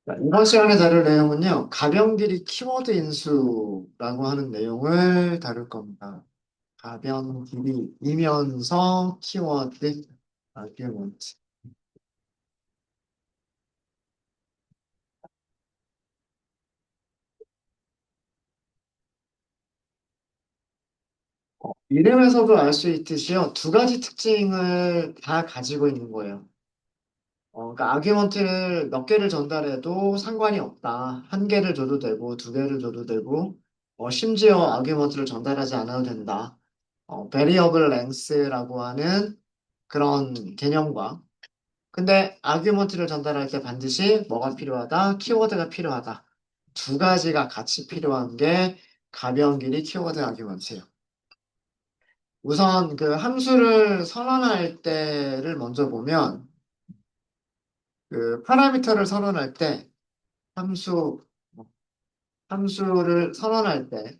자, 이번 시간에 다룰 내용은요, 가변길이 키워드 인수라고 하는 내용을 다룰 겁니다. 가변길이이면서 키워드 아규먼트. 이름에서도 알 수 있듯이요, 두 가지 특징을 다 가지고 있는 거예요. 그러니까 아규먼트를 몇 개를 전달해도 상관이 없다. 한 개를 줘도 되고, 두 개를 줘도 되고, 심지어 아규먼트를 전달하지 않아도 된다. 베리어블 랭스라고 하는 그런 개념과 근데 아규먼트를 전달할 때 반드시 뭐가 필요하다? 키워드가 필요하다. 두 가지가 같이 필요한 게 가벼운 길이 키워드 아규먼트예요. 우선 그 함수를 선언할 때를 먼저 보면 그 파라미터를 선언할 때 함수 함수를 선언할 때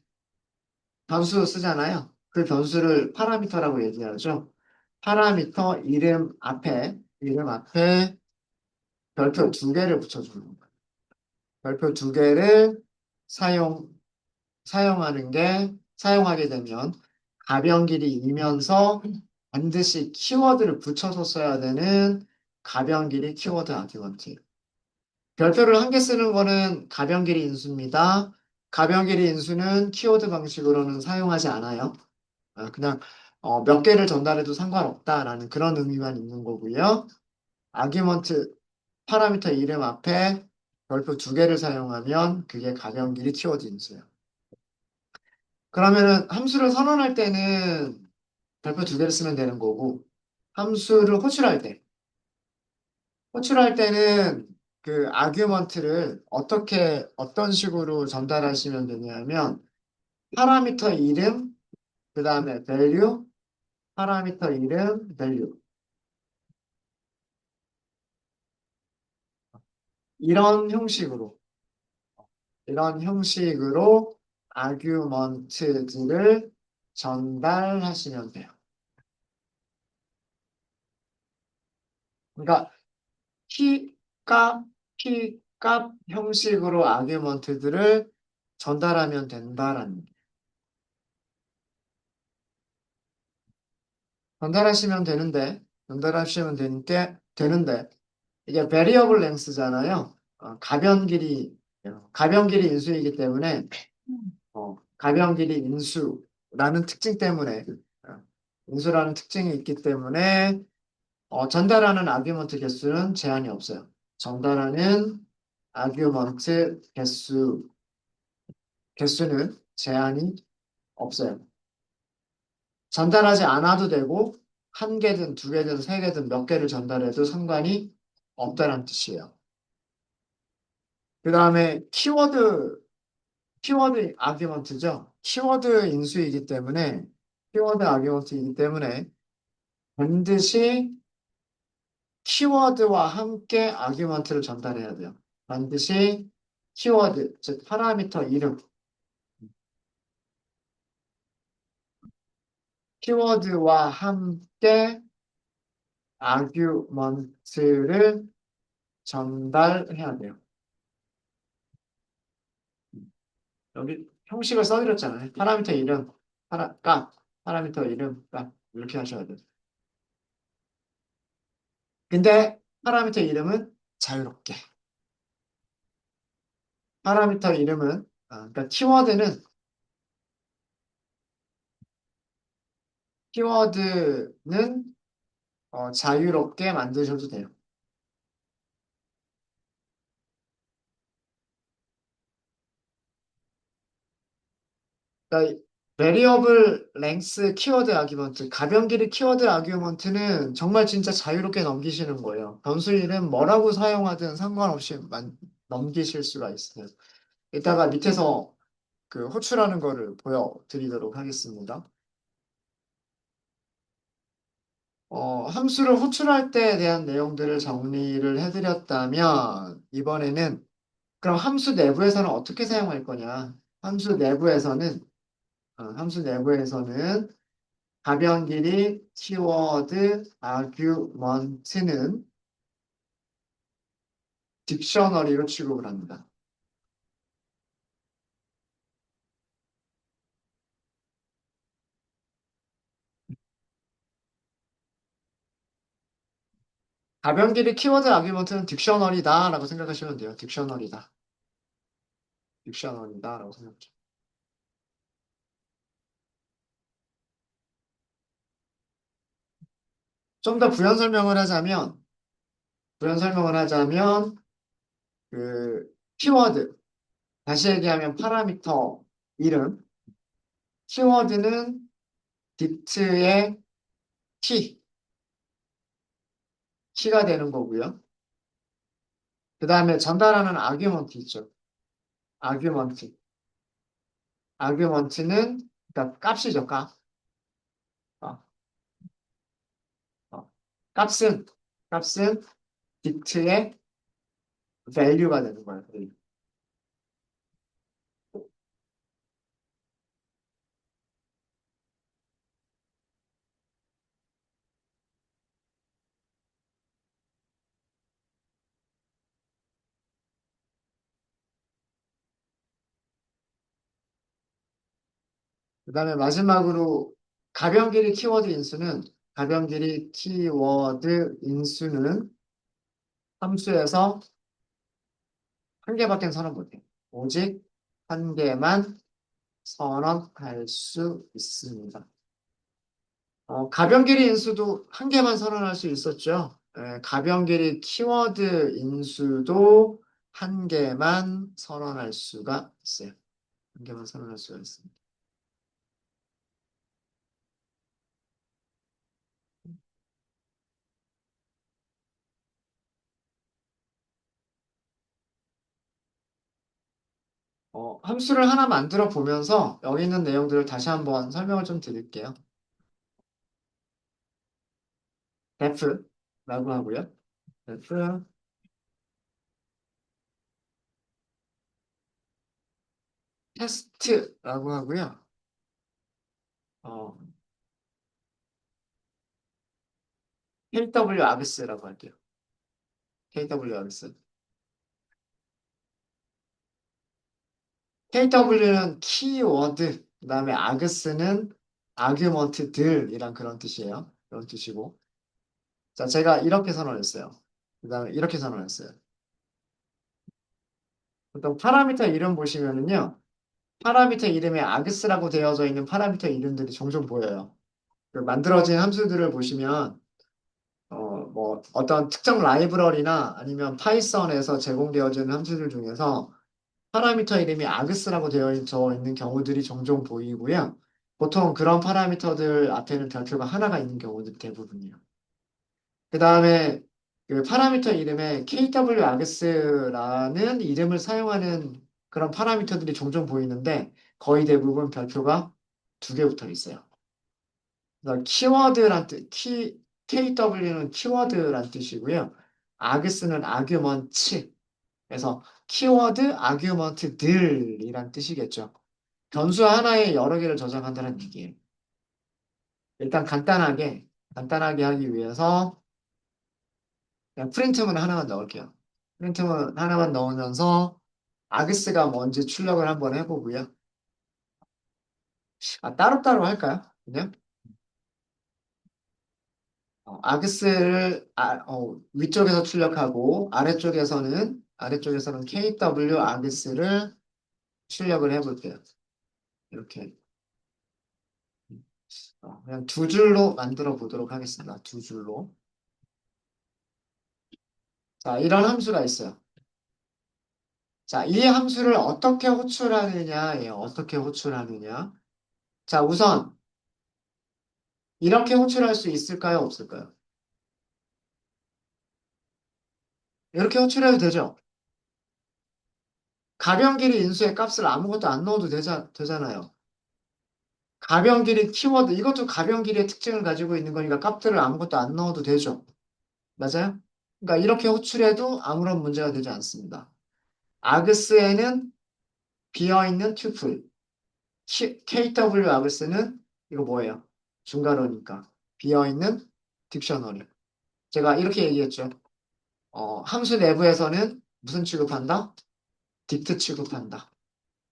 변수 쓰잖아요. 그 변수를 파라미터라고 얘기하죠. 파라미터 이름 앞에 별표 두 개를 붙여주는 거예요. 별표 두 개를 사용, 사용하게 되면 가변길이이면서 반드시 키워드를 붙여서 써야 되는 가변길이 키워드 아규먼트. 별표를 한 개 쓰는 거는 가변길이 인수입니다. 가변길이 인수는 키워드 방식으로는 사용하지 않아요. 그냥 몇 개를 전달해도 상관없다라는 그런 의미만 있는 거고요. 아규먼트 파라미터 이름 앞에 별표 두 개를 사용하면 그게 가벼운 길이 키워드 인수예요. 그러면은 함수를 선언할 때는 별표 두 개를 쓰면 되는 거고 함수를 호출할 때는 그 아규먼트를 어떤 식으로 전달하시면 되냐면 파라미터 이름 그다음에 value 파라미터 이름 value 이런 형식으로 이런 형식으로 아규먼트들을 전달하시면 돼요. 그러니까 키, 값 형식으로 아규먼트들을 전달하면 된다라는 게. 전달하시면 되는데, 전달하시면 되는데, 이게 variable length잖아요. 가변 길이 인수이기 때문에, 가변 길이 인수라는 특징 때문에, 어, 인수라는 특징이 있기 때문에, 전달하는 아규먼트 개수는 제한이 없어요. 전달하는 아규먼트 개수는 제한이 없어요. 전달하지 않아도 되고, 한 개든 두 개든 세 개든 몇 개를 전달해도 상관이 없다는 뜻이에요. 그 다음에 키워드 아규먼트죠. 키워드 아규먼트이기 때문에 반드시 키워드와 함께 아규먼트를 전달해야 돼요. 반드시 키워드, 즉 파라미터 이름, 키워드와 함께 아규먼트를 전달해야 돼요. 여기 형식을 써드렸잖아요. 파라미터 이름, 파라미터 이름, 값 이렇게 하셔야 돼요. 근데 파라미터 이름은 자유롭게. 파라미터 이름은 그러니까 키워드는 자유롭게 만드셔도 돼요. 그러니까 베리어블 랭스 키워드 아규먼트, 가변 길이 키워드 아규먼트는 정말 진짜 자유롭게 넘기시는 거예요. 변수 이름 뭐라고 사용하든 상관없이 넘기실 수가 있어요. 이따가 밑에서 그 호출하는 거를 보여드리도록 하겠습니다. 함수를 호출할 때에 대한 내용들을 정리를 해드렸다면, 이번에는 그럼 함수 내부에서는 어떻게 사용할 거냐? 함수 내부에서는 가변 길이 키워드 아규먼트는 딕셔너리로 취급을 합니다. 가변길이 키워드 아규먼트는 딕셔너리다라고 생각하시면 돼요. 딕셔너리다. 딕셔너리다라고 생각하죠. 좀 더 부연 설명을 하자면, 그, 키워드, 다시 얘기하면 파라미터 이름, 키워드는 딥트의 키가 되는 거고요. 그 다음에 전달하는 아규먼트 있죠. 아규먼트. 아규먼트는, 그러니까 값이죠, 값. 어, 어. 값은, 값은 딥트의 value가 되는 거예요. 그 다음에 마지막으로 가변 길이 키워드 인수는 함수에서 한 개밖에 선언 못해요. 오직 한 개만 선언할 수 있습니다. 가변 길이 인수도 한 개만 선언할 수 있었죠. 가변 길이 키워드 인수도 한 개만 선언할 수가 있어요. 한 개만 선언할 수가 있습니다. 함수를 하나 만들어 보면서 여기 있는 내용들을 다시 한번 설명을 좀 드릴게요. def라고 하고요. def, test라고 하고요. 어, kwargs라고 할게요. kwargs. KW는 키워드, 그다음에 args는 아규먼트들이란 그런 뜻이에요. 그런 뜻이고. 자, 제가 이렇게 선언했어요. 그다음에 이렇게 선언했어요. 보통 파라미터 이름 보시면은요. 파라미터 이름에 args라고 되어져 있는 파라미터 이름들이 종종 보여요. 그 만들어진 함수들을 보시면 뭐 어떤 특정 라이브러리나 아니면 파이썬에서 제공되어지는 함수들 중에서 파라미터 이름이 args라고 되어 있는 경우들이 종종 보이고요. 보통 그런 파라미터들 앞에는 별표가 하나가 있는 경우들이 대부분이에요. 그 다음에 그 파라미터 이름에 kwargs라는 이름을 사용하는 그런 파라미터들이 종종 보이는데 거의 대부분 별표가 두 개 붙어 있어요. 그래서 KW는 키워드란 뜻이고요. args는 아규먼트. 그래서 키워드 아규먼트들이란 뜻이겠죠. 변수 하나에 여러 개를 저장한다는 얘기예요. 일단 간단하게 하기 위해서 그냥 프린트문 하나만 넣을게요. 프린트문 하나만 넣으면서 아그스가 뭔지 출력을 한번 해보고요. 따로따로 할까요? 그냥 아그스를 위쪽에서 출력하고 아래쪽에서는 KW 아그스를 출력을 해볼게요. 이렇게 그냥 두 줄로 만들어 보도록 하겠습니다. 두 줄로. 자, 이런 함수가 있어요. 자, 이 함수를 어떻게 호출하느냐예요. 어떻게 호출하느냐. 자, 우선 이렇게 호출할 수 있을까요? 없을까요? 이렇게 호출해도 되죠. 가변길이 인수의 값을 아무것도 안 넣어도 되잖아요. 가변길이 키워드, 이것도 가변길이의 특징을 가지고 있는 거니까 값들을 아무것도 안 넣어도 되죠. 맞아요? 그러니까 이렇게 호출해도 아무런 문제가 되지 않습니다. 아그스에는 비어있는 튜플, KW 아그스는 이거 뭐예요? 중괄호니까 비어있는 딕셔너리. 제가 이렇게 얘기했죠. 함수 내부에서는 무슨 취급한다? 딕트 취급한다.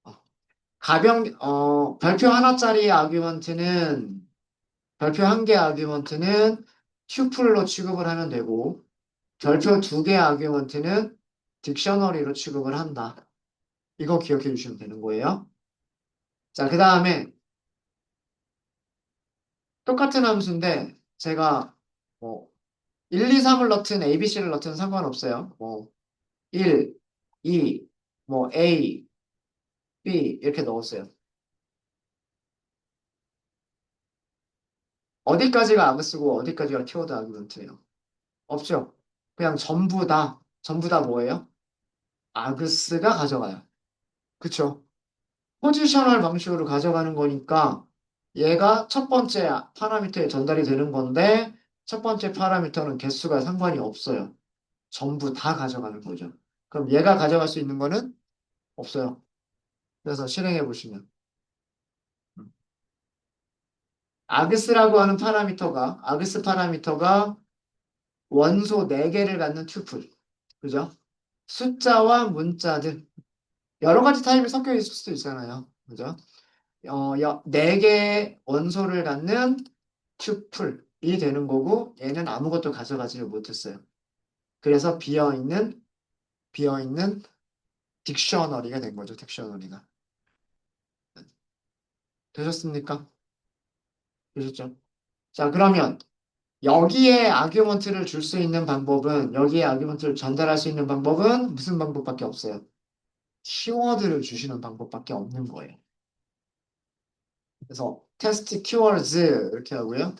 어. 별표 하나짜리 아규먼트는, 별표 한 개 아규먼트는 튜플로 취급을 하면 되고, 별표 두 개 아규먼트는 딕셔너리로 취급을 한다. 이거 기억해 주시면 되는 거예요. 자, 그 다음에 똑같은 함수인데, 제가 뭐, 1, 2, 3을 넣든 ABC를 넣든 상관없어요. 뭐, 1, 2, 뭐, A, B 이렇게 넣었어요. 어디까지가 아그쓰고 어디까지가 키워드 아규먼트예요? 없죠. 그냥 전부 다 뭐예요? 아그스가 가져가요. 그쵸? 포지셔널 방식으로 가져가는 거니까 얘가 첫 번째 파라미터에 전달이 되는 건데 첫 번째 파라미터는 개수가 상관이 없어요. 전부 다 가져가는 거죠. 그럼 얘가 가져갈 수 있는 거는 없어요. 그래서 실행해 보시면 아그스라고 하는 아그스 파라미터가 원소 4개를 갖는 튜플. 그죠? 숫자와 문자들 여러 가지 타입이 섞여 있을 수도 있잖아요. 그죠? 4개의 원소를 갖는 튜플이 되는 거고 얘는 아무것도 가져가지를 못했어요. 그래서 비어있는 딕셔너리가 된 거죠. 딕셔너리가. 되셨습니까? 되셨죠? 자, 그러면 여기에 아규먼트를 전달할 수 있는 방법은 무슨 방법밖에 없어요? 키워드를 주시는 방법밖에 없는 거예요. 그래서 테스트 키워즈 이렇게 하고요.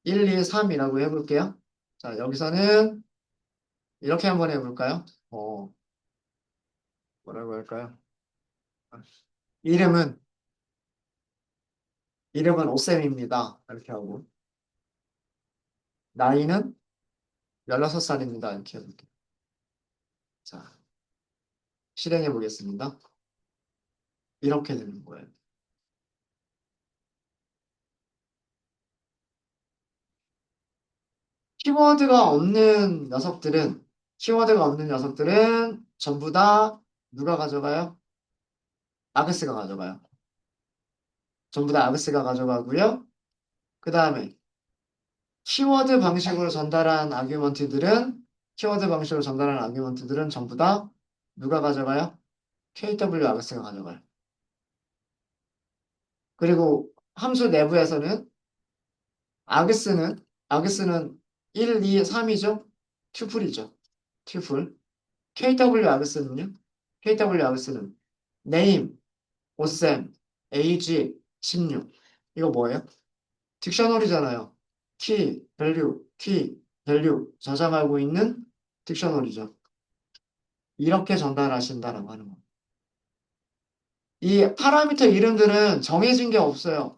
1, 2, 3이라고 해볼게요. 자, 여기서는 이렇게 한번 해볼까요? 뭐라고 할까요? 이름은, 이름은 오쌤입니다. 이렇게 하고. 나이는 16살입니다. 이렇게 해볼게요. 자, 실행해 보겠습니다. 이렇게 되는 거예요. 키워드가 없는 녀석들은, 키워드가 없는 녀석들은 전부 다 누가 가져가요? 아그스가 가져가요. 전부 다 아그스가 가져가고요. 그 다음에 키워드 방식으로 전달한 아규먼트들은 전부 다 누가 가져가요? KW 아그스가 가져가요. 그리고 함수 내부에서는 아그스는 1, 2, 3이죠? 튜플이죠. 튜플. KW 아그스는 name, 오셈, age, 16. 이거 뭐예요? 딕셔너리잖아요. 키, 밸류 저장하고 있는 딕셔너리죠. 이렇게 전달하신다라고 하는 거. 이 파라미터 이름들은 정해진 게 없어요.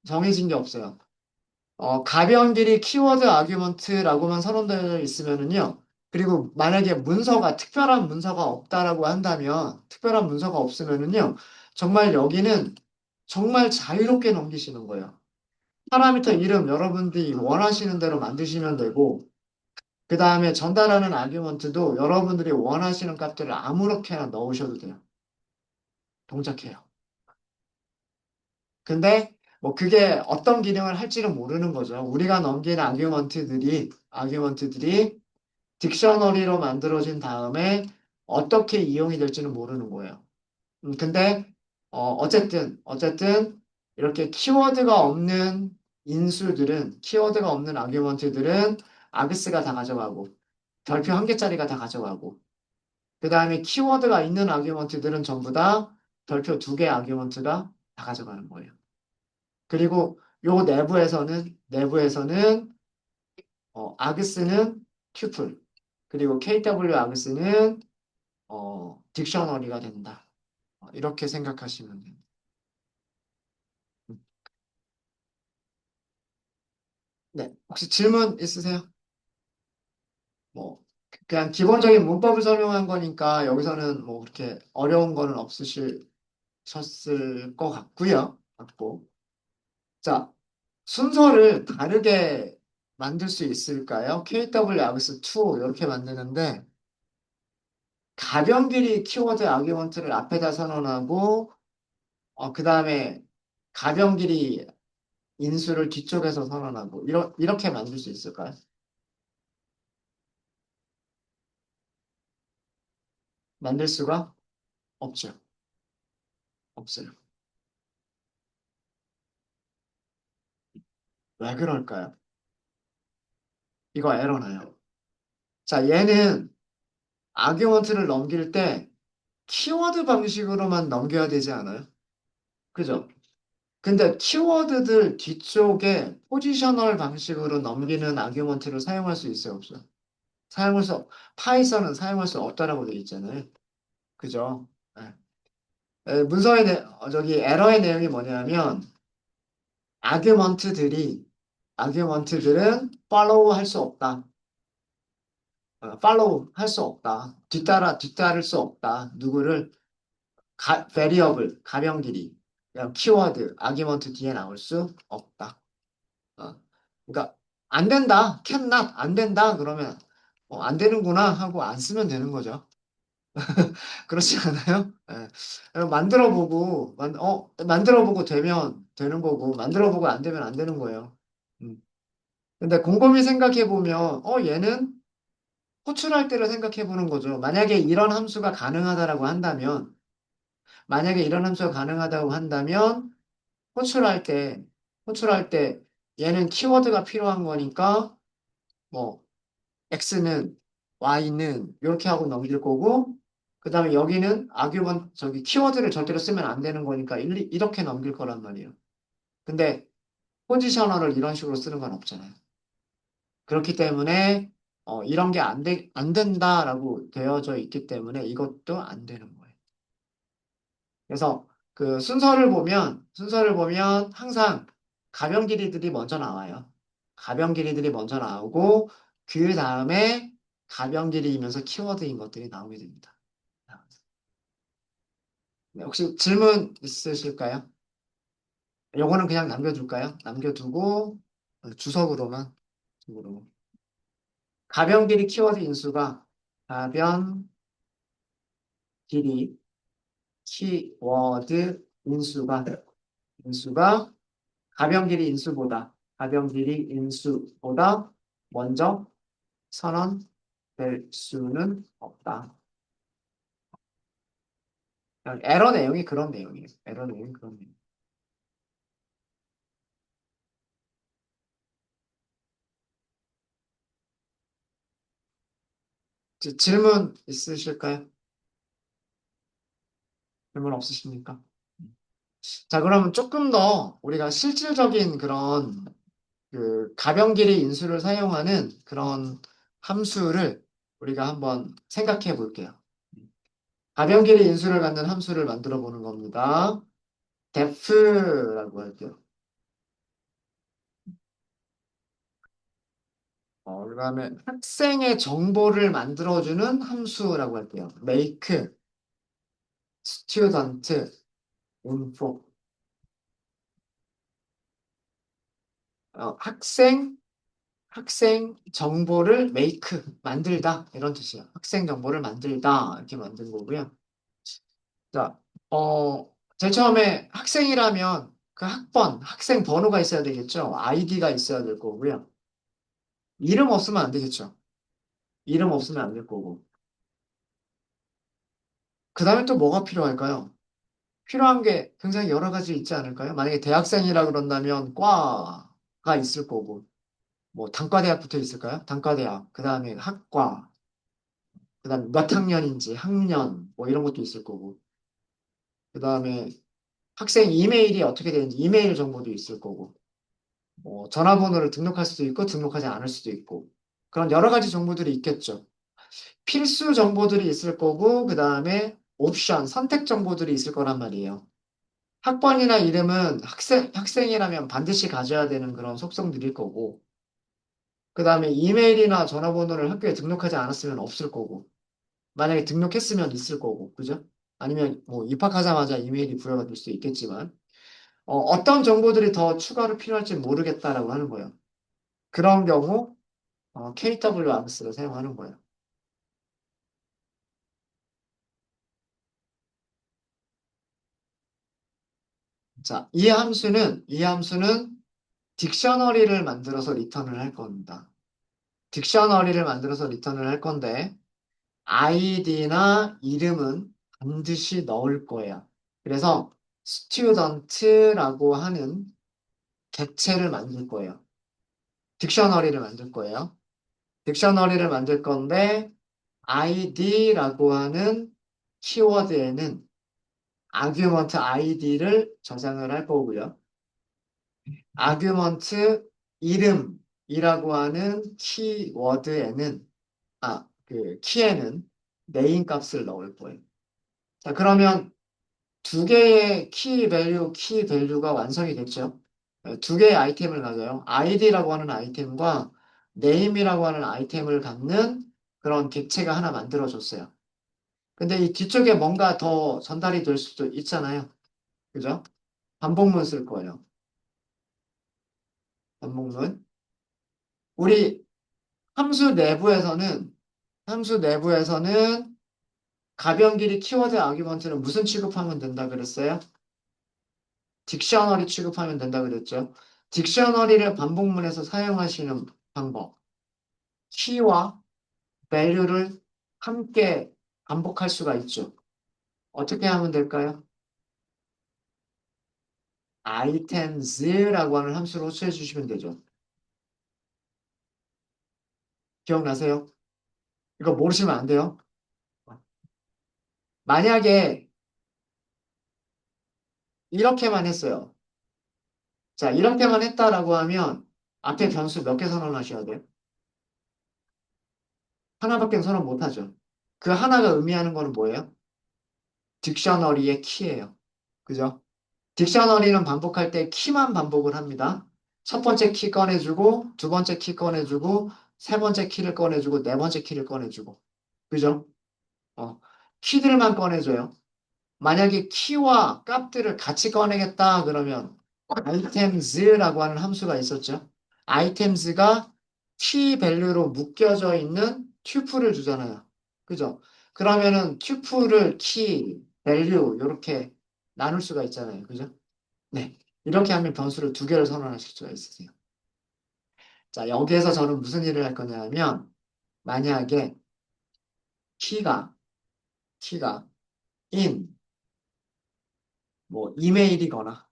정해진 게 없어요. 가변 길이 키워드 아규먼트라고만 선언되어 있으면은요. 그리고 만약에 특별한 문서가 없다라고 한다면, 특별한 문서가 없으면은요. 정말 여기는 정말 자유롭게 넘기시는 거예요. 파라미터 이름 여러분들이 원하시는 대로 만드시면 되고, 그 다음에 전달하는 아규먼트도 여러분들이 원하시는 값들을 아무렇게나 넣으셔도 돼요. 동작해요. 근데 뭐 그게 어떤 기능을 할지는 모르는 거죠. 우리가 넘긴 아규먼트들이 딕셔너리로 만들어진 다음에 어떻게 이용이 될지는 모르는 거예요. 근데 어쨌든 이렇게 키워드가 없는 아규먼트들은 아그스가 다 가져가고 별표 한 개짜리가 다 가져가고 그 다음에 키워드가 있는 아규먼트들은 전부 다 별표 두 개 아규먼트가 다 가져가는 거예요. 그리고 요 내부에서는 아그스는 튜플 그리고 KW 아그스는 딕셔너리가 된다. 이렇게 생각하시면 됩니다. 네, 혹시 질문 있으세요? 뭐 그냥 기본적인 문법을 설명한 거니까 여기서는 뭐 그렇게 어려운 거는 없으셨을 것 같고요. 같고. 자, 순서를 다르게 만들 수 있을까요? KW 아그스 2 이렇게 만드는데 가변 길이 키워드 아규먼트를 앞에다 선언하고, 그 다음에 가변 길이 인수를 뒤쪽에서 선언하고, 이렇게 만들 수 있을까요? 만들 수가 없죠. 없어요. 왜 그럴까요? 이거 에러 나요. 자, 얘는 아규먼트를 넘길 때 키워드 방식으로만 넘겨야 되지 않아요? 그죠? 근데 키워드들 뒤쪽에 포지셔널 방식으로 넘기는 아규먼트를 사용할 수 있어요, 없어요? 사용할 수, 파이썬은 사용할 수 없다라고 되어 있잖아요. 그죠? 네. 저기 에러의 내용이 뭐냐면, 아규먼트들이, 아규먼트들은 팔로우 할 수 없다. 팔로우 할 수 없다. 뒤따를 수 없다. 누구를, 베리어블, 가변 길이, 그냥 키워드, 아규먼트 뒤에 나올 수 없다. 어. 그러니까 안 된다, cannot 안 된다 그러면 안 되는구나 하고 안 쓰면 되는 거죠. 그렇지 않아요? 예. 만들어보고 되면 되는 거고 만들어보고 안 되면 안 되는 거예요. 음. 근데 곰곰이 생각해 보면 얘는 호출할 때를 생각해 보는 거죠. 만약에 이런 함수가 가능하다고 한다면 호출할 때 호출할 때 얘는 키워드가 필요한 거니까 뭐 X는 Y는 이렇게 하고 넘길 거고 그다음에 여기는 아규먼 저기 키워드를 절대로 쓰면 안 되는 거니까 이렇게 넘길 거란 말이에요. 근데 포지셔너를 이런 식으로 쓰는 건 없잖아요. 그렇기 때문에 이런 게 안 된다라고 되어져 있기 때문에 이것도 안 되는 거예요. 그래서 그 순서를 보면 항상 가변 길이들이 먼저 나와요. 가변 길이들이 먼저 나오고 그 다음에 가변 길이이면서 키워드인 것들이 나오게 됩니다. 네, 혹시 질문 있으실까요? 요거는 그냥 남겨둘까요? 남겨두고 주석으로만 주석으로. 가변 길이 키워드 인수가 가변 길이 키워드 인수가 가변 길이 인수보다 먼저 선언될 수는 없다. 에러 내용이 그런 내용이에요. 에러 내용이 그런 내용. 질문 있으실까요? 질문 없으십니까? 자, 그러면 조금 더 우리가 실질적인 그런 그 가변길이 인수를 사용하는 그런 함수를 우리가 한번 생각해 볼게요. 가변길이 인수를 갖는 함수를 만들어 보는 겁니다. def라고 할게요. 그다음에 학생의 정보를 만들어주는 함수라고 할게요. make student info. 학생 정보를 make 만들다 이런 뜻이에요. 학생 정보를 만들다 이렇게 만든 거고요. 자, 제일 처음에 학생이라면 그 학생 번호가 있어야 되겠죠. 아이디가 있어야 될 거고요. 이름 없으면 안 되겠죠. 이름 없으면 안 될 거고. 그 다음에 또 뭐가 필요할까요? 필요한 게 굉장히 여러 가지 있지 않을까요? 만약에 대학생이라 그런다면 과가 있을 거고, 뭐 단과대학 붙어 있을까요? 단과대학, 그 다음에 학과, 그 다음에 몇 학년인지, 학년, 뭐 이런 것도 있을 거고, 그 다음에 학생 이메일이 어떻게 되는지 이메일 정보도 있을 거고, 뭐 전화번호를 등록할 수도 있고, 등록하지 않을 수도 있고, 그런 여러 가지 정보들이 있겠죠. 필수 정보들이 있을 거고, 그 다음에 옵션, 선택 정보들이 있을 거란 말이에요. 학번이나 이름은 학생이라면 반드시 가져야 되는 그런 속성들일 거고, 그 다음에 이메일이나 전화번호를 학교에 등록하지 않았으면 없을 거고, 만약에 등록했으면 있을 거고, 그죠? 아니면 뭐 입학하자마자 이메일이 부여가 될 수도 있겠지만, 떤 정보들이 더 추가로 필요할지 모르겠다라고 하는 거예요. 그런 경우, KWRS를 사용하는 거예요. 자, 이 함수는 딕셔너리를 만들어서 리턴을 할 겁니다. 딕셔너리를 만들어서 리턴을 할 건데, 아이디나 이름은 반드시 넣을 거예요. 그래서 student라고 하는 객체를 만들 거예요. 딕셔너리를 만들 거예요. 딕셔너리를 만들 건데 id라고 하는 키워드에는 아규먼트 id를 저장을 할 거고요. 아규먼트 이름이라고 하는 키워드에는 그 키에는 네임 값을 넣을 거예요. 자, 그러면 두 개의 키 밸류가 완성이 됐죠. 두 개의 아이템을 가져요. id라고 하는 아이템과 name이라고 하는 아이템을 갖는 그런 객체가 하나 만들어졌어요. 근데 이 뒤쪽에 뭔가 더 전달이 될 수도 있잖아요. 그죠? 반복문 쓸 거예요. 반복문. 우리 함수 내부에서는 가변 길이 키워드 아규먼트는 무슨 취급하면 된다 그랬어요? 딕셔너리 취급하면 된다 그랬죠. 딕셔너리를 반복문에서 사용하시는 방법. 키와 value를 함께 반복할 수가 있죠. 어떻게 하면 될까요? items라고 하는 함수로 호출해 주시면 되죠. 기억나세요? 이거 모르시면 안 돼요. 만약에 이렇게만 했어요. 자, 이렇게만 했다라고 하면 앞에 변수 몇 개 선언하셔야 돼요? 하나밖에 선언 못 하죠. 그 하나가 의미하는 거는 뭐예요? 딕셔너리의 키예요. 그죠? 딕셔너리는 반복할 때 키만 반복을 합니다. 첫 번째 키 꺼내주고, 두 번째 키 꺼내주고, 세 번째 키를 꺼내주고, 네 번째 키를 꺼내주고. 그죠? 어, 키들만 꺼내줘요. 만약에 키와 값들을 같이 꺼내겠다 그러면 items라고 하는 함수가 있었죠. items가 키 밸류로 묶여져 있는 튜플을 주잖아요. 그죠? 그러면은 튜플을 키, 밸류 이렇게 나눌 수가 있잖아요. 그죠? 네. 이렇게 하면 변수를 두 개를 선언하실 수가 있으세요. 자, 여기에서 저는 무슨 일을 할 거냐면 만약에 키가 키가 in 뭐 이메일이거나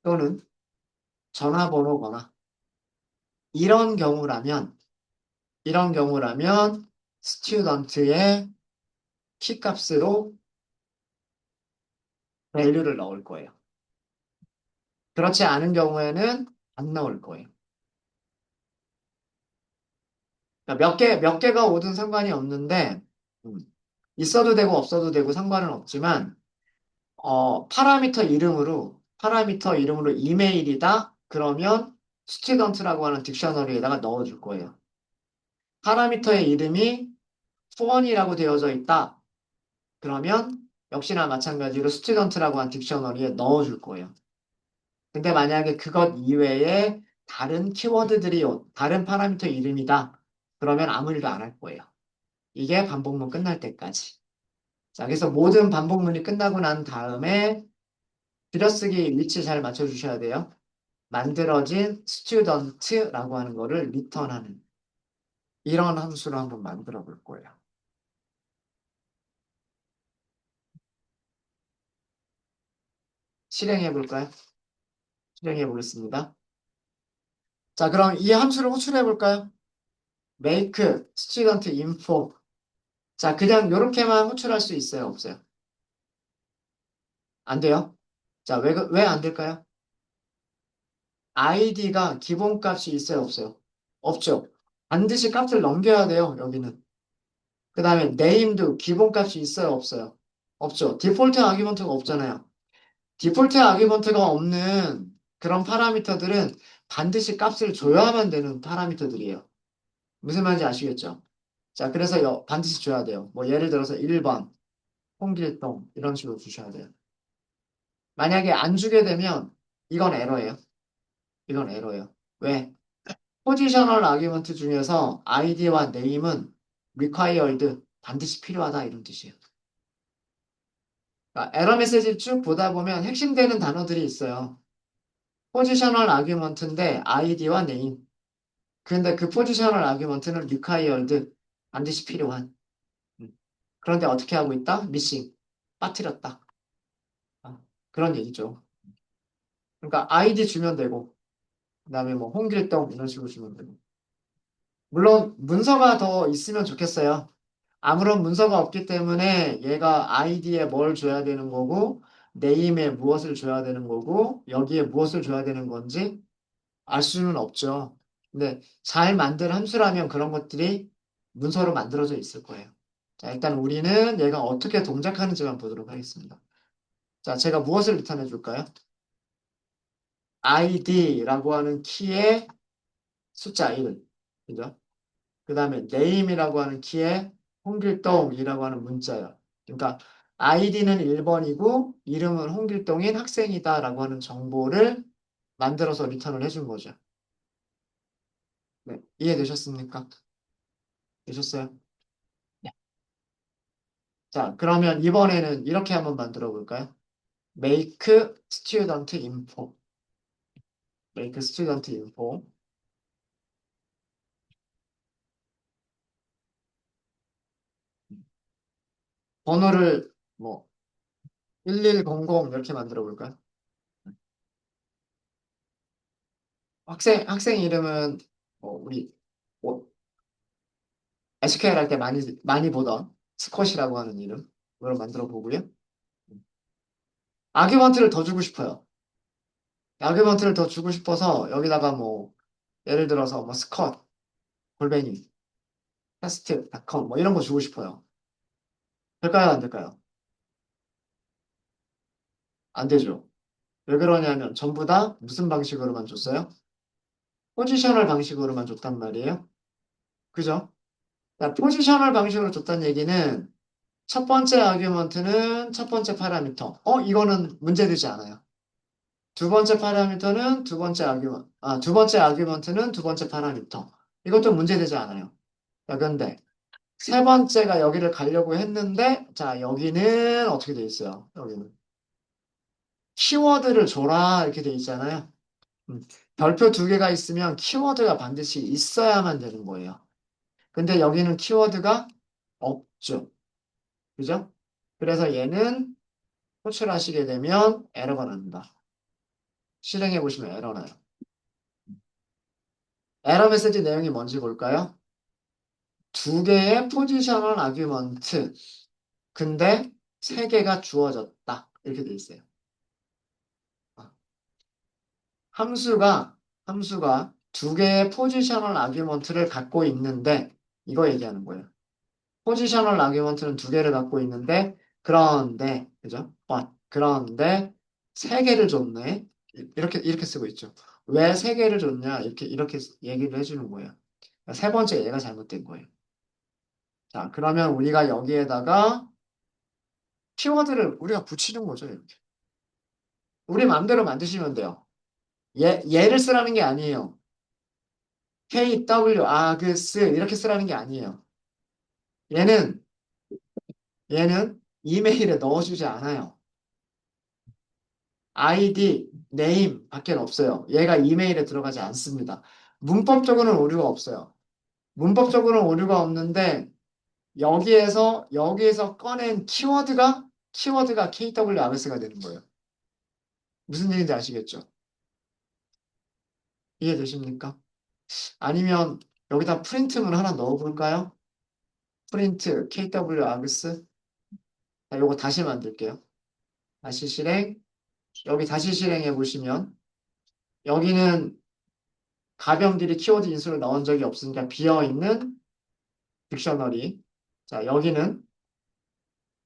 또는 전화번호거나 이런 경우라면 스튜던트의 키값으로 밸류를 넣을 거예요. 그렇지 않은 경우에는 안 넣을 거예요. 그러니까 몇 개가 오든 상관이 없는데 음, 있어도 되고 없어도 되고 상관은 없지만 파라미터 이름으로 이메일이다. 그러면 스튜던트라고 하는 딕셔너리에다가 넣어줄 거예요. 파라미터의 이름이 폰이라고 되어져 있다. 그러면 역시나 마찬가지로 스튜던트라고 한 딕셔너리에 넣어줄 거예요. 근데 만약에 그것 이외에 다른 파라미터 이름이다. 그러면 아무 일도 안 할 거예요. 이게 반복문 끝날 때까지. 자, 그래서 모든 반복문이 끝나고 난 다음에 들여쓰기 위치 잘 맞춰주셔야 돼요. 만들어진 스튜던트라고 하는 거를 리턴하는 이런 함수로 한번 만들어 볼 거예요. 실행해 볼까요? 실행해 보겠습니다. 자, 그럼 이 함수를 호출해 볼까요? make student info. 자, 그냥 이렇게만 호출할 수 있어요? 없어요? 안 돼요? 자, 왜 안 될까요? id가 기본값이 있어요? 없어요? 없죠. 반드시 값을 넘겨야 돼요, 여기는. 그 다음에 name도 기본값이 있어요? 없어요? 없죠. 디폴트 아규먼트가 없잖아요. 디폴트 아규먼트가 없는 그런 파라미터들은 반드시 값을 줘야만 되는 파라미터들이에요. 무슨 말인지 아시겠죠? 자, 그래서 반드시 줘야 돼요. 뭐 예를 들어서 1번 홍길동 이런 식으로 주셔야 돼요. 만약에 안 주게 되면 이건 에러예요. 이건 에러예요. 왜? 포지셔널 아규먼트 중에서 id와 name은 required 반드시 필요하다 이런 뜻이에요. 에러 메시지 쭉 보다 보면 핵심되는 단어들이 있어요. 포지셔널 아규먼트인데 아이디와 네임. 근데 그 포지셔널 아규먼트는 required 반드시 필요한. 음. 그런데 어떻게 하고 있다? 미싱. 빠뜨렸다. 아, 그런 얘기죠. 그러니까 아이디 주면 되고 그다음에 뭐 홍길동 이런 식으로 주면 되고. 물론 문서가 더 있으면 좋겠어요. 아무런 문서가 없기 때문에 얘가 아이디에 뭘 줘야 되는 거고 네임에 무엇을 줘야 되는 거고 여기에 무엇을 줘야 되는 건지 알 수는 없죠. 근데 잘 만든 함수라면 그런 것들이 문서로 만들어져 있을 거예요. 자, 일단 우리는 얘가 어떻게 동작하는지만 보도록 하겠습니다. 자, 제가 무엇을 나타내 줄까요? id라고 하는 키의 숫자 1. 그죠? 그 다음에 name이라고 하는 키에 홍길동이라고 하는 문자예요. 그러니까 id는 1번이고 이름은 홍길동인 학생이다라고 하는 정보를 만들어서 리턴을 해준 거죠. 네, 이해되셨습니까? 되셨어요? 네. 자, 그러면 이번에는 이렇게 한번 만들어 볼까요? make student info. make student info. 번호를 뭐 1100 이렇게 만들어 볼까요? 학생 이름은 뭐 우리 뭐 SQL 할 때 많이 보던 스컷이라고 하는 이름으로 만들어 보고요. 아규먼트를 더 주고 싶어요. 아규먼트를 더 주고 싶어서 여기다가 뭐 예를 들어서 뭐 스컷 골뱅이 테스트닷컴 뭐 이런 거 주고 싶어요. 될까요? 안 될까요? 안 되죠. 왜 그러냐면 전부 다 무슨 방식으로만 줬어요? 포지셔널 방식으로만 줬단 말이에요. 그죠? 자, 포지셔널 방식으로 줬다는 얘기는 첫 번째 아규먼트는 첫 번째 파라미터. 이거는 문제되지 않아요. 두 번째 파라미터는 두 번째 아규먼트는 두 번째 파라미터. 이것도 문제되지 않아요. 자, 근데 세 번째가 여기를 가려고 했는데, 자, 여기는 어떻게 돼 있어요? 여기는 키워드를 줘라 이렇게 돼 있잖아요. 음, 별표 두 개가 있으면 키워드가 반드시 있어야만 되는 거예요. 근데 여기는 키워드가 없죠. 그죠? 그래서 얘는 호출하시게 되면 에러가 납니다. 실행해 보시면 에러 나요. 에러 메시지 내용이 뭔지 볼까요? 두 개의 포지셔널 아규먼트. 근데 세 개가 주어졌다. 이렇게 돼 있어요. 아, 함수가, 함수가 두 개의 포지셔널 아규먼트를 갖고 있는데, 이거 얘기하는 거예요. 포지셔널 아규먼트는 두 개를 갖고 있는데, 그런데, 그죠? 그런데 세 개를 줬네. 이렇게 쓰고 있죠. 왜 세 개를 줬냐? 이렇게 얘기를 해주는 거예요. 세 번째 얘가 잘못된 거예요. 자, 그러면 우리가 여기에다가 키워드를 우리가 붙이는 거죠, 이렇게. 우리 마음대로 만드시면 돼요. 얘를 쓰라는 게 아니에요. KW, 아그스, 이렇게 쓰라는 게 아니에요. 얘는, 얘는 이메일에 넣어주지 않아요. ID, name 밖에 없어요. 얘가 이메일에 들어가지 않습니다. 문법적으로는 오류가 없어요. 문법적으로는 오류가 없는데, 여기에서 꺼낸 키워드가 KW, 아그스가 되는 거예요. 무슨 얘기인지 아시겠죠? 이해되십니까? 아니면 여기다 프린트문 하나 넣어볼까요? 프린트 KW 아그스. 자, 요거 다시 만들게요. 다시 실행. 여기 다시 실행해 보시면 여기는 가병들이 키워드 인수를 넣은 적이 없으니까 비어있는 딕셔너리. 자, 여기는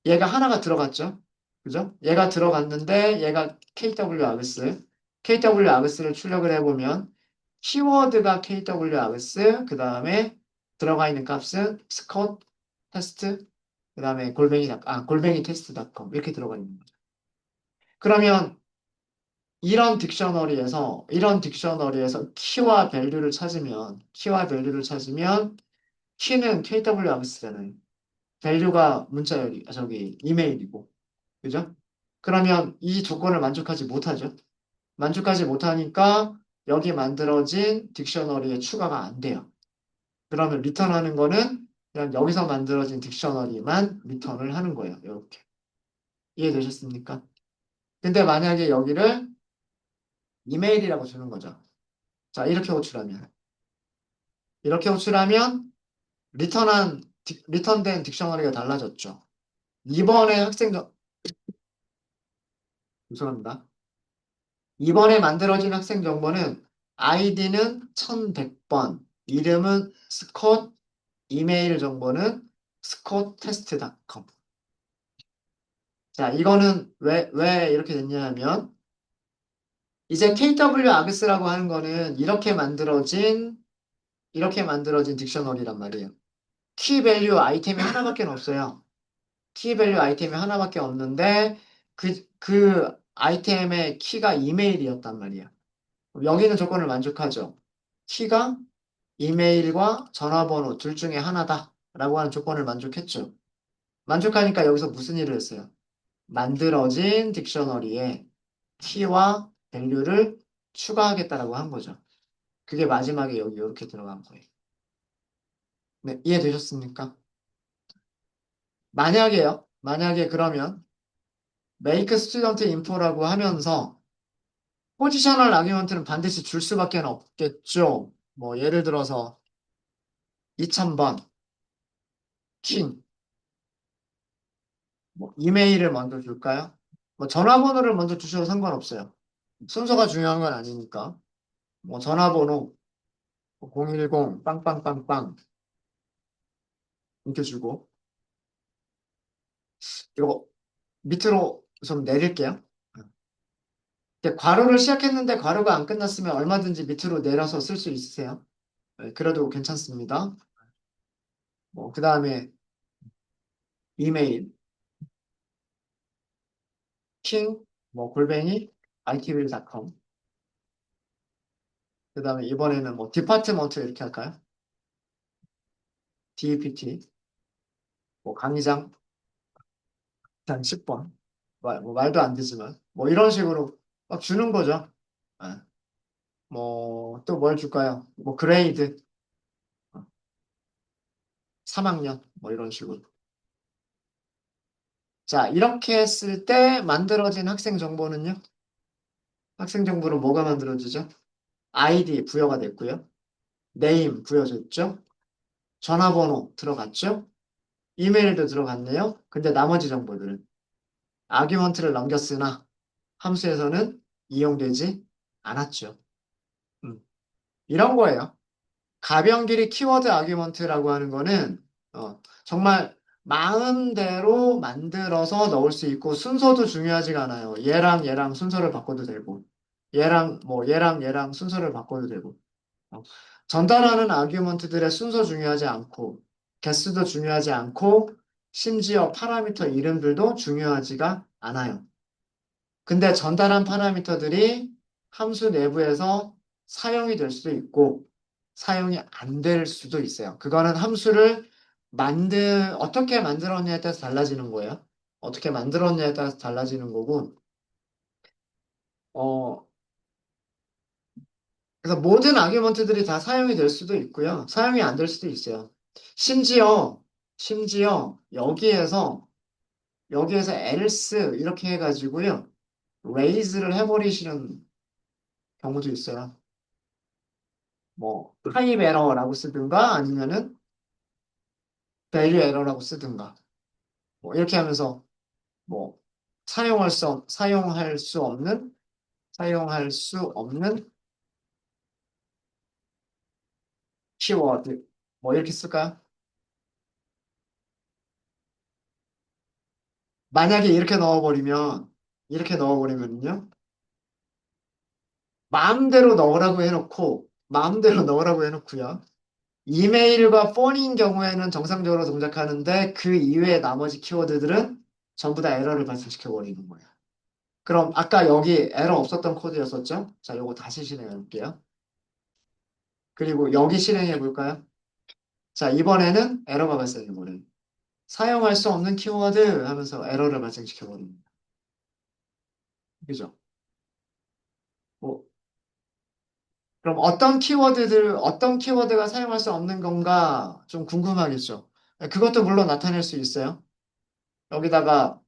얘가 하나가 들어갔죠. 그죠? 얘가 들어갔는데 얘가 KW 아그스. KW 아그스를 출력을 해보면 키워드가 KW 아그스, 그 다음에 들어가 있는 값은 스컷 테스트, 그 다음에 골뱅이 테스트닷컴 이렇게 들어가 있는 거죠. 그러면 이런 딕셔너리에서 키와 밸류를 찾으면 키는 KW 아그스잖아요. 밸류가 저기 이메일이고, 그죠? 그러면 이 조건을 만족하지 못하죠. 만족하지 못하니까 여기 만들어진 딕셔너리에 추가가 안 돼요. 그러면 리턴하는 거는 그냥 여기서 만들어진 딕셔너리만 리턴을 하는 거예요. 이렇게. 이해되셨습니까? 근데 만약에 여기를 이메일이라고 주는 거죠. 자, 이렇게 호출하면 리턴된 딕셔너리가 달라졌죠. 이번에 죄송합니다. 이번에 만들어진 학생 정보는 아이디는 1100번, 이름은 스콧, 이메일 정보는 scottest.com. 자, 이거는 왜 이렇게 됐냐 하면, 이제 KW 아그스라고 하는 거는 이렇게 만들어진 딕셔너리란 말이에요. 키 밸류 아이템이 하나밖에 없어요. 키 밸류 아이템이 하나밖에 없는데, 그 아이템의 키가 이메일이었단 말이에요. 여기는 조건을 만족하죠. 키가 이메일과 전화번호 둘 중에 하나다라고 하는 조건을 만족했죠. 만족하니까 여기서 무슨 일을 했어요? 만들어진 딕셔너리에 키와 밸류를 추가하겠다라고 한 거죠. 그게 마지막에 여기 이렇게 들어간 거예요. 네, 이해되셨습니까? 만약에 그러면 make student info라고 하면서 포지셔널 아규먼트는 반드시 줄 수밖에 없겠죠. 뭐 예를 들어서 2000번 킹, 뭐 이메일을 먼저 줄까요? 뭐 전화번호를 먼저 주셔도 상관없어요. 순서가 중요한 건 아니니까. 뭐 전화번호 010 빵빵빵빵 이렇게 주고 이거 밑으로 좀 내릴게요. 이렇게 괄호를 시작했는데 괄호가 안 끝났으면 얼마든지 밑으로 내려서 쓸 수 있으세요. 네, 그래도 괜찮습니다. 뭐 그다음에 이메일 king 뭐 골뱅이 itv.com. 그다음에 이번에는 뭐 디파트먼트 이렇게 할까요? DPT 뭐 강의장 단 10번. 뭐 말도 안 되지만 뭐 이런 식으로 막 주는 거죠. 아, 뭐또 뭘 줄까요? 뭐 그레이드 3학년 뭐 이런 식으로. 자, 이렇게 했을 때 만들어진 학생 정보는요? 학생 정보는 뭐가 만들어지죠? 아이디 부여가 됐고요. 네임 부여졌죠? 전화번호 들어갔죠? 이메일도 들어갔네요. 근데 나머지 정보들은 아규먼트를 넘겼으나 함수에서는 이용되지 않았죠. 음, 이런 거예요. 가변길이 키워드 아규먼트라고 하는 거는 정말 마음대로 만들어서 넣을 수 있고 순서도 중요하지가 않아요. 얘랑 순서를 바꿔도 되고 얘랑 순서를 바꿔도 되고 어, 전달하는 아규먼트들의 순서 중요하지 않고 개수도 중요하지 않고 심지어 파라미터 이름들도 중요하지가 않아요. 근데 전달한 파라미터들이 함수 내부에서 사용이 될 수도 있고 사용이 안 될 수도 있어요. 그거는 함수를 어떻게 만들었냐에 따라서 달라지는 거예요. 어떻게 만들었냐에 따라서 달라지는 거고, 어, 그래서 모든 아규먼트들이 다 사용이 될 수도 있고요. 사용이 안 될 수도 있어요. 심지어, 심지어 여기에서 else 이렇게 해가지고요. raise를 해버리시는 경우도 있어요. 뭐 타입 에러라고 쓰든가 아니면은 밸류 에러라고 쓰든가 뭐 이렇게 하면서 뭐 사용할 수 없는 키워드 뭐 이렇게 쓸까요? 만약에 이렇게 넣어버리면요 마음대로 넣으라고 해놓고요. 이메일과 폰인 경우에는 정상적으로 동작하는데 그 이외의 나머지 키워드들은 전부 다 에러를 발생시켜 버리는 거예요. 그럼 아까 여기 에러 없었던 코드였었죠? 자, 요거 다시 실행해 볼게요. 그리고 여기 실행해 볼까요? 자, 이번에는 에러가 발생해 버려요. 사용할 수 없는 키워드 하면서 에러를 발생시켜 버립니다. 그죠? 뭐, 그럼 어떤 키워드가 사용할 수 없는 건가 좀 궁금하겠죠? 그것도 물론 나타낼 수 있어요. 여기다가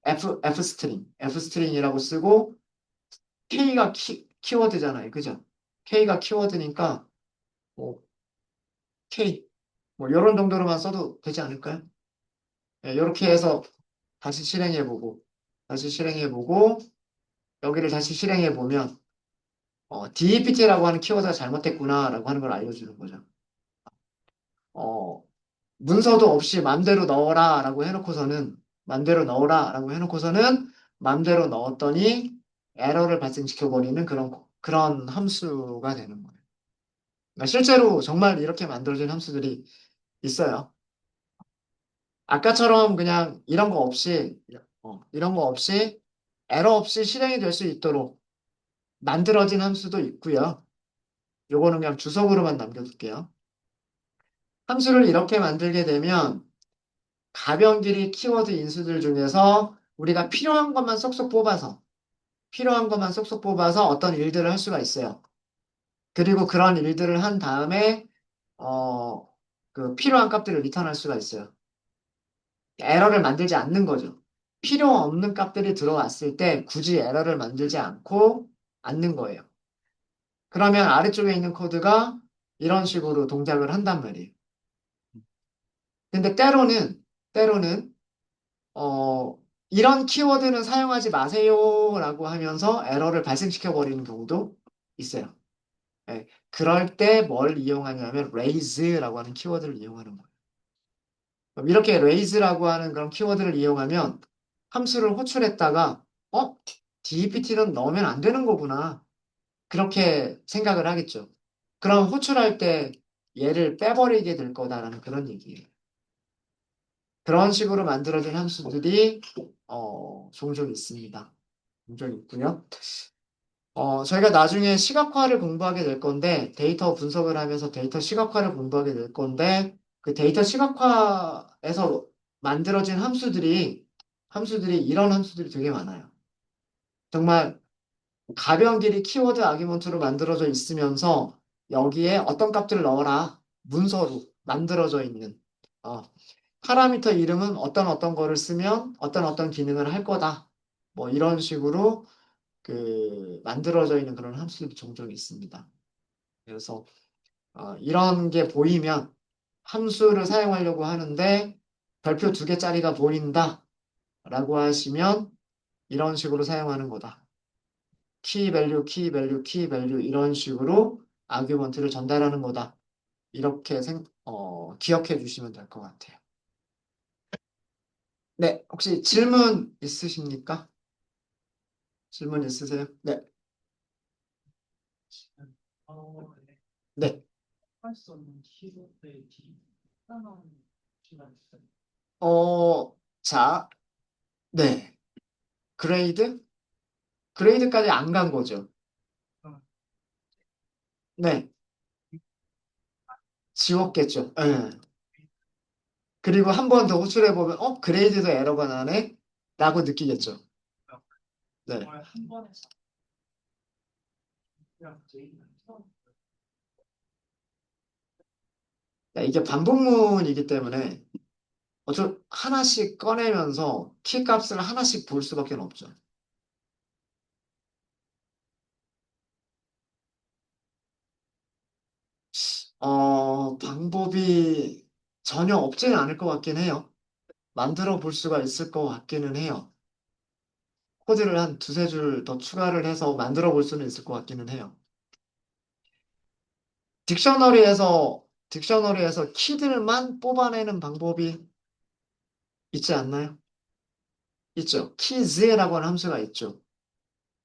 F 스트링이라고 쓰고, K가 키워드잖아요. 그죠? K가 키워드니까, 뭐, K, 뭐, 요런 정도로만 써도 되지 않을까요? 이렇게 해서 다시 실행해보고, 다시 실행해보고, 여기를 다시 실행해보면, DEPT라고 하는 키워드가 잘못됐구나라고 하는 걸 알려주는 거죠. 어, 문서도 없이 맘대로 넣어라라고 해놓고서는, 맘대로 넣어라라고 해놓고서는, 맘대로 넣었더니, 에러를 발생시켜버리는 그런 함수가 되는 거예요. 그러니까 실제로 정말 이렇게 만들어진 함수들이 있어요. 아까처럼 그냥 이런 거 없이 에러 없이 실행이 될 수 있도록 만들어진 함수도 있고요. 요거는 그냥 주석으로만 남겨둘게요. 함수를 이렇게 만들게 되면 가변 길이 키워드 인수들 중에서 우리가 필요한 것만 쏙쏙 뽑아서 어떤 일들을 할 수가 있어요. 그리고 그런 일들을 한 다음에 어, 그 필요한 값들을 리턴할 수가 있어요. 에러를 만들지 않는 거죠. 필요 없는 값들이 들어왔을 때 굳이 에러를 만들지 않는 거예요. 그러면 아래쪽에 있는 코드가 이런 식으로 동작을 한단 말이에요. 근데 때로는, 어, 이런 키워드는 사용하지 마세요라고 하면서 에러를 발생시켜버리는 경우도 있어요. 예, 그럴 때 뭘 이용하냐면 raise라고 하는 키워드를 이용하는 거예요. 그럼 이렇게 raise라고 하는 그런 키워드를 이용하면 함수를 호출했다가 DEPT는 넣으면 안 되는 거구나. 그렇게 생각을 하겠죠. 그럼 호출할 때 얘를 빼버리게 될 거다라는 그런 얘기예요. 그런 식으로 만들어진 함수들이 종종 있습니다. 종종 있고요. 저희가 나중에 시각화를 공부하게 될 건데 데이터 분석을 하면서 데이터 시각화를 공부하게 될 건데 그 데이터 시각화에서 만들어진 함수들이 이런 함수들이 되게 많아요. 정말 가변 길이 키워드 아규먼트로 만들어져 있으면서 여기에 어떤 값들을 넣어라 문서로 만들어져 있는 어, 파라미터 이름은 어떤 거를 쓰면 어떤 기능을 할 거다. 뭐 이런 식으로 그 만들어져 있는 그런 함수들이 종종 있습니다. 그래서 이런 게 보이면 함수를 사용하려고 하는데 별표 두 개짜리가 보인다 라고 하시면 이런 식으로 사용하는 거다. 키 밸류 이런 식으로 아규먼트를 전달하는 거다. 이렇게 기억해 주시면 될 것 같아요. 네, 혹시 질문 있으십니까? 질문 있으세요? 네. 네. 자, 네. 그레이드? 그레이드까지 안 간 거죠. 네. 지웠겠죠. 네. 그리고 한 번 더 호출해보면, 그레이드도 에러가 나네? 라고 느끼겠죠. 네. 이게 반복문이기 때문에 하나씩 꺼내면서 키 값을 하나씩 볼 수밖에 없죠. 방법이 전혀 없지는 않을 것 같긴 해요. 만들어 볼 수가 있을 것 같기는 해요. 코드를 한 두세 줄 더 추가를 해서 만들어 볼 수는 있을 것 같기는 해요. 딕셔너리에서 키들만 뽑아내는 방법이 있지 않나요? 있죠. 키즈라고 하는 함수가 있죠.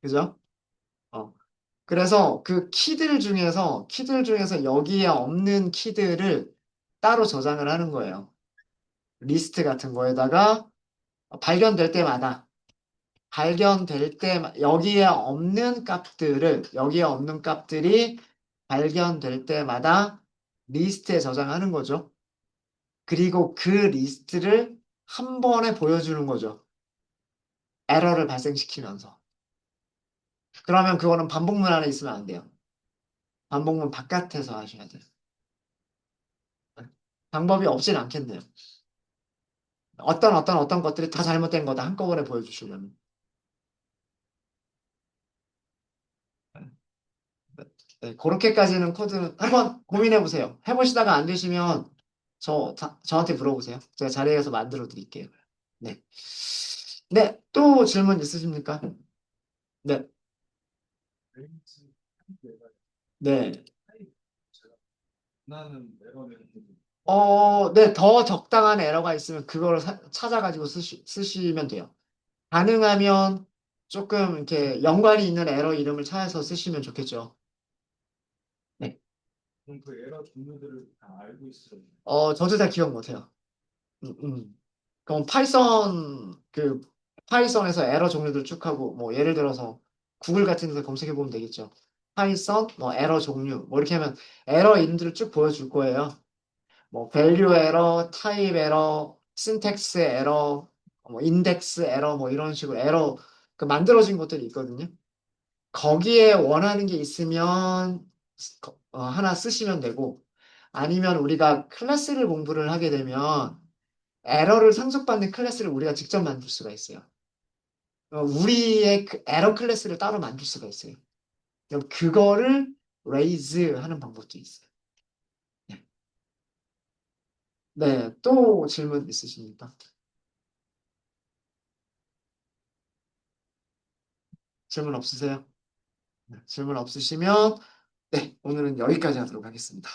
그죠? 어. 그래서 그 키들 중에서 여기에 없는 키들을 따로 저장을 하는 거예요. 리스트 같은 거에다가 발견될 때, 여기에 없는 값들이 발견될 때마다 리스트에 저장하는 거죠. 그리고 그 리스트를 한 번에 보여주는 거죠. 에러를 발생시키면서. 그러면 그거는 반복문 안에 있으면 안 돼요. 반복문 바깥에서 하셔야 돼요. 방법이 없진 않겠네요. 어떤 것들이 다 잘못된 거다 한꺼번에 보여주시려면. 네, 그렇게까지는 코드 한번 고민해 보세요. 해보시다가 안 되시면 저한테 물어보세요. 제가 자리에서 만들어 드릴게요. 네. 네, 또 질문 있으십니까? 네. 네. 네, 더 적당한 에러가 있으면 그걸 찾아가지고 쓰시면 돼요. 가능하면 조금 이렇게 연관이 있는 에러 이름을 찾아서 쓰시면 좋겠죠. 네. 저도 잘 기억 못해요. 그럼 파이썬에서 에러 종류들 쭉 하고, 뭐, 예를 들어서 구글 같은 데서 검색해 보면 되겠죠. 파이썬, 뭐, 에러 종류, 뭐, 이렇게 하면 에러 이름들을 쭉 보여줄 거예요. 뭐, value 에러, type 에러, syntax 에러, 뭐, index 에러, 뭐, 이런 식으로 에러, 그 만들어진 것들이 있거든요. 거기에 원하는 게 있으면 하나 쓰시면 되고, 아니면 우리가 클래스를 공부를 하게 되면 에러를 상속받는 클래스를 우리가 직접 만들 수가 있어요. 우리의 그 에러 클래스를 따로 만들 수가 있어요. 그럼 그거를 raise 하는 방법도 있어요. 네, 네, 또 질문 있으십니까? 질문 없으세요? 네, 질문 없으시면 네, 오늘은 여기까지 하도록 하겠습니다.